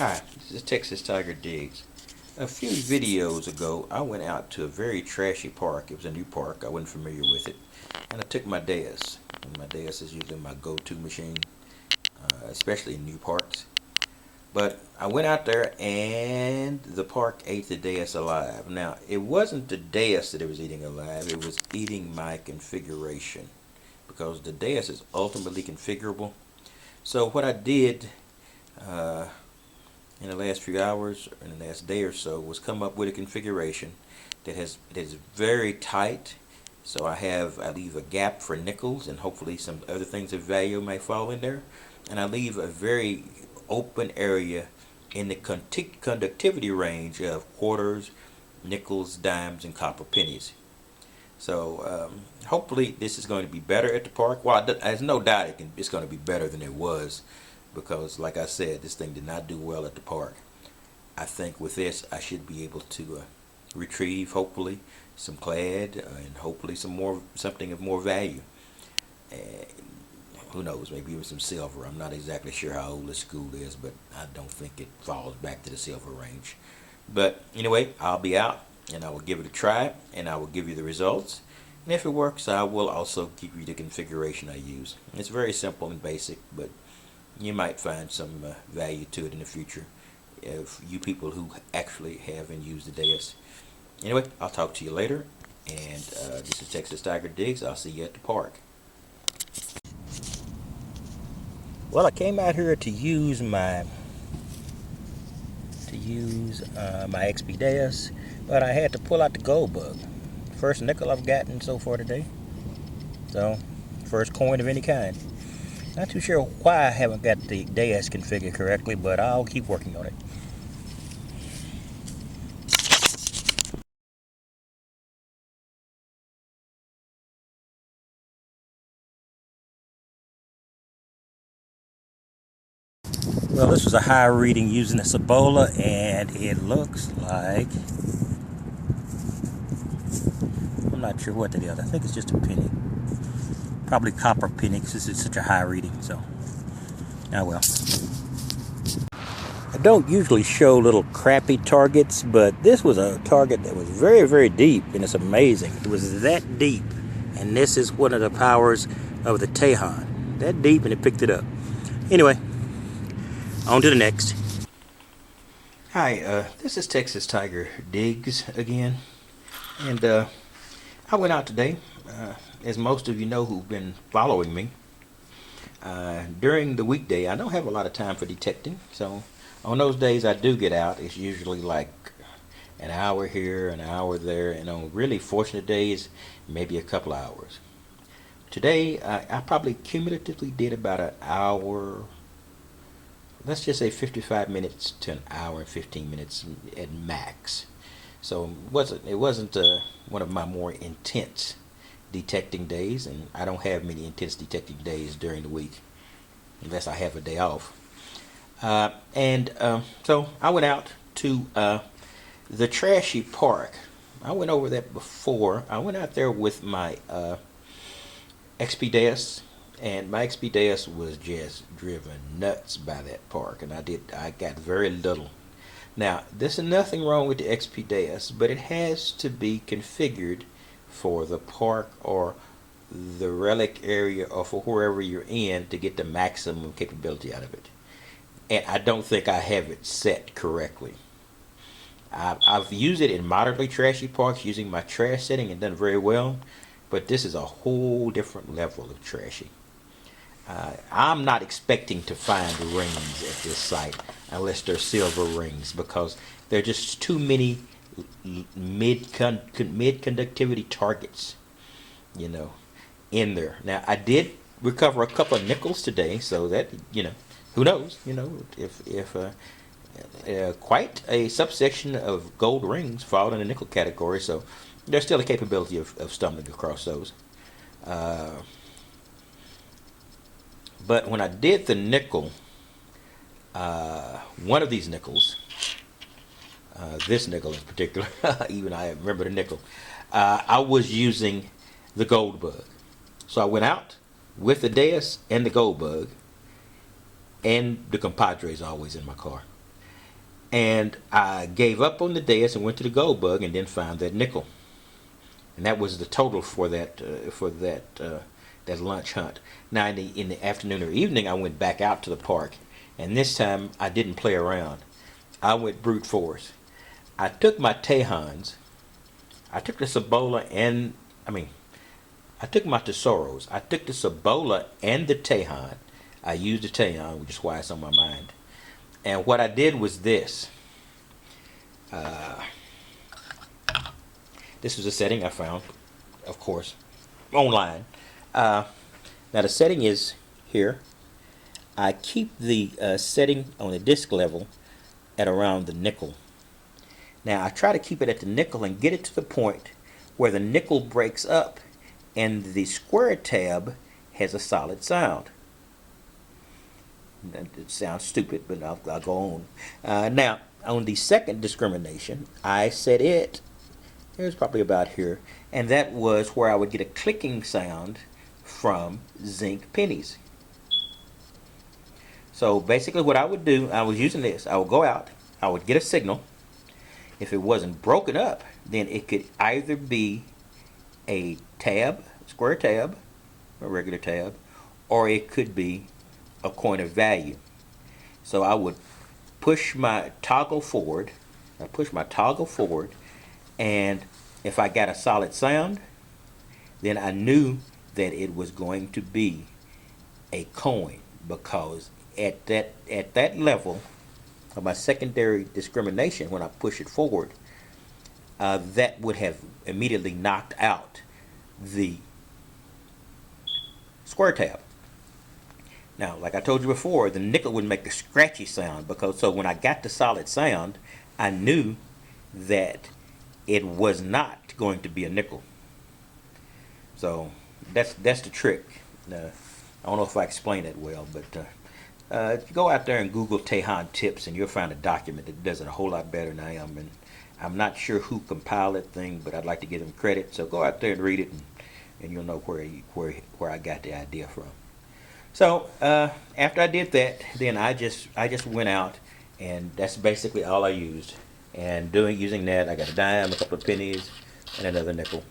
Hi, this is Texas Tiger Diggs. A few videos ago, I went out to a very trashy park. It was a new park. I wasn't familiar with it. And I took my Deus. And my Deus is usually my go-to machine, especially in new parks. But I went out there and the park ate the Deus alive. Now, it wasn't the Deus that it was eating alive. It was eating my configuration. Because the Deus is ultimately configurable. So what I did uh, in the last few hours, or in the last day or so, was come up with a configuration that is very tight. So I leave a gap for nickels and hopefully some other things of value may fall in there, and I leave a very open area in the conductivity range of quarters, nickels, dimes, and copper pennies. So hopefully this is going to be better at the park. Well, there's no doubt it's going to be better than it was because, like I said, this thing did not do well at the park. I think with this, I should be able to retrieve, hopefully, some clad and hopefully something of more value. And who knows, maybe even some silver. I'm not exactly sure how old this school is, but I don't think it falls back to the silver range. But anyway, I'll be out and I will give it a try and I will give you the results. And if it works, I will also give you the configuration I use. It's very simple and basic, but you might find some value to it in the future if you people who actually have and use the Deus. Anyway, I'll talk to you later. And this is Texas Tiger Diggs. I'll see you at the park. Well, I came out here to use my XP Deus, but I had to pull out the gold bug. First nickel I've gotten so far today. So, first coin of any kind. Not too sure why I haven't got the Deus configured correctly, but I'll keep working on it. Well, this was a high reading using the Cibola, and it looks like, I'm not sure what that is. I think it's just a penny. Probably copper penny because it's such a high reading. So, oh well. I don't usually show little crappy targets, but this was a target that was very, very deep, and it's amazing. It was that deep, and this is one of the powers of the Tejon. That deep, and it picked it up. Anyway, on to the next. Hi, this is Texas Tiger Diggs again, and I went out today, as most of you know who've been following me. During the weekday, I don't have a lot of time for detecting, so on those days I do get out, it's usually like an hour here, an hour there, and on really fortunate days, maybe a couple of hours. Today, I probably cumulatively did about an hour, let's just say 55 minutes to an hour and 15 minutes at max. So it wasn't one of my more intense detecting days, and I don't have many intense detecting days during the week unless I have a day off. So I went out to the Trashy Park. I went over that before. I went out there with my XP Deus, and my XP Deus was just driven nuts by that park, and I got very little. Now, there's nothing wrong with the XP Deus, but it has to be configured for the park or the relic area or for wherever you're in to get the maximum capability out of it. And I don't think I have it set correctly. I've used it in moderately trashy parks using my trash setting and done very well, but this is a whole different level of trashy. I'm not expecting to find rings at this site unless they're silver rings because there are just too many mid conductivity targets, in there. Now I did recover a couple of nickels today, so that who knows, if quite a subsection of gold rings fall in the nickel category, so there's still a capability of stumbling across those. But when I did the nickel, one of these nickels, this nickel in particular, even I remember the nickel, I was using the gold bug. So I went out with the Deus and the gold bug, and the compadre is always in my car. And I gave up on the Deus and went to the gold bug, and then found that nickel. And that was the total for that lunch hunt. Now in the afternoon or evening, I went back out to the park, and this time I didn't play around. I went brute force. I took my Tejons. I took the Cibola and I took my Tesoros. I took the Cibola and the Tejon. I used the Tejon, which is why it's on my mind. And what I did was this. Uh, this was a setting I found, of course, online. Uh, Now the setting is here. I keep the setting on the disc level at around the nickel. Now I try to keep it at the nickel and get it to the point where the nickel breaks up and the square tab has a solid sound. It sounds stupid, but I'll go on. Now on the second discrimination, I set it. It was probably about here, and that was where I would get a clicking sound from zinc pennies. So basically what I would do, I was using this. I would go out, I would get a signal. If it wasn't broken up, then it could either be a tab, square tab, a regular tab, or it could be a coin of value. So I would push my toggle forward. And if I got a solid sound, then I knew that it was going to be a coin, because at that level of my secondary discrimination, when I push it forward, that would have immediately knocked out the square tab. Now, like I told you before, the nickel would make a scratchy sound, because so when I got the solid sound, I knew that it was not going to be a nickel. So that's the trick. I don't know if I explained it well, but go out there and Google Tejon tips, and you'll find a document that does it a whole lot better than I am. And I'm not sure who compiled that thing, but I'd like to give them credit. So go out there and read it, and you'll know where I got the idea from. So after I did that, then I just went out, and that's basically all I used. And using that, I got a dime, a couple of pennies, and another nickel.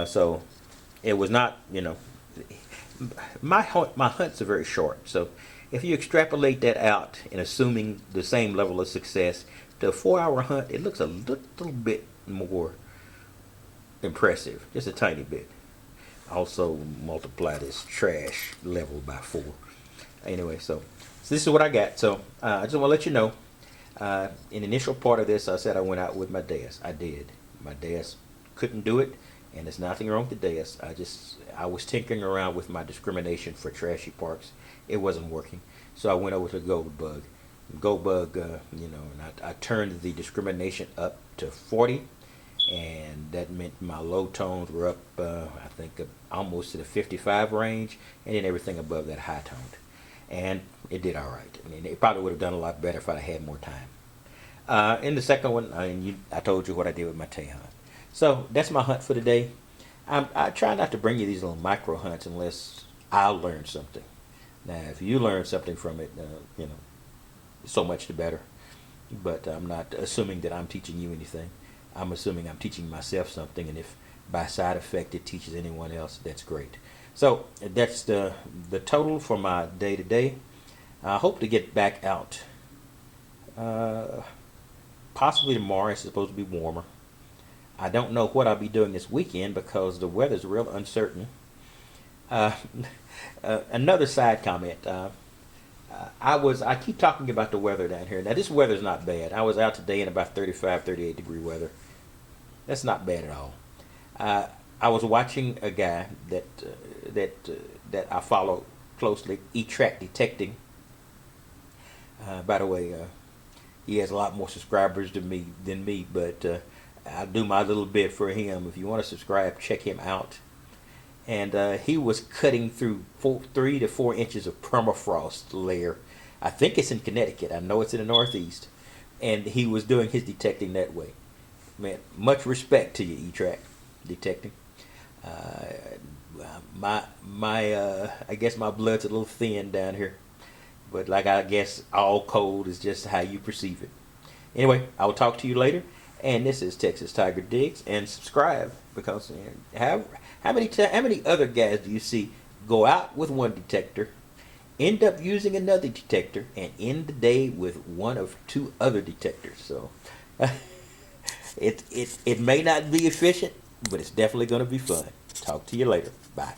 So it was not, my hunts are very short. So if you extrapolate that out and assuming the same level of success to a 4-hour hunt, it looks a little bit more impressive, just a tiny bit. Also multiply this trash level by 4. Anyway, so this is what I got. So I just want to let you know, in the initial part of this, I said I went out with my Deus. I did. My Deus couldn't do it, and there's nothing wrong with the Deus. I was tinkering around with my discrimination for trashy parks. It wasn't working, so I went over to Gold Bug. Gold Bug, and I turned the discrimination up to 40, and that meant my low tones were up, I think, almost to the 55 range, and then everything above that high toned. And it did all right. I mean, it probably would have done a lot better if I had more time. In the second one, I told you what I did with my Tejon. So that's my hunt for today. I try not to bring you these little micro hunts unless I learn something. Now, if you learn something from it, so much the better. But I'm not assuming that I'm teaching you anything. I'm assuming I'm teaching myself something, and if by side effect it teaches anyone else, that's great. So that's the total for my day today. I hope to get back out. Possibly tomorrow. It's supposed to be warmer. I don't know what I'll be doing this weekend because the weather's real uncertain. Another side comment. I keep talking about the weather down here. Now this weather's not bad. I was out today in about 35, 38 degree weather. That's not bad at all. I was watching a guy that I follow closely, E-Track Detecting. By the way, he has a lot more subscribers than me, but I'll do my little bit for him. If you want to subscribe, check him out. And he was cutting through 3 to 4 inches of permafrost layer. I think it's in Connecticut. I know it's in the Northeast. And he was doing his detecting that way. Man, much respect to you, E-Track Detecting. I guess my blood's a little thin down here. But like I guess all cold is just how you perceive it. Anyway, I will talk to you later. And this is Texas Tiger Digs, and subscribe because how many other guys do you see go out with one detector, end up using another detector, and end the day with one of two other detectors? So it may not be efficient, but it's definitely going to be fun. Talk to you later. Bye.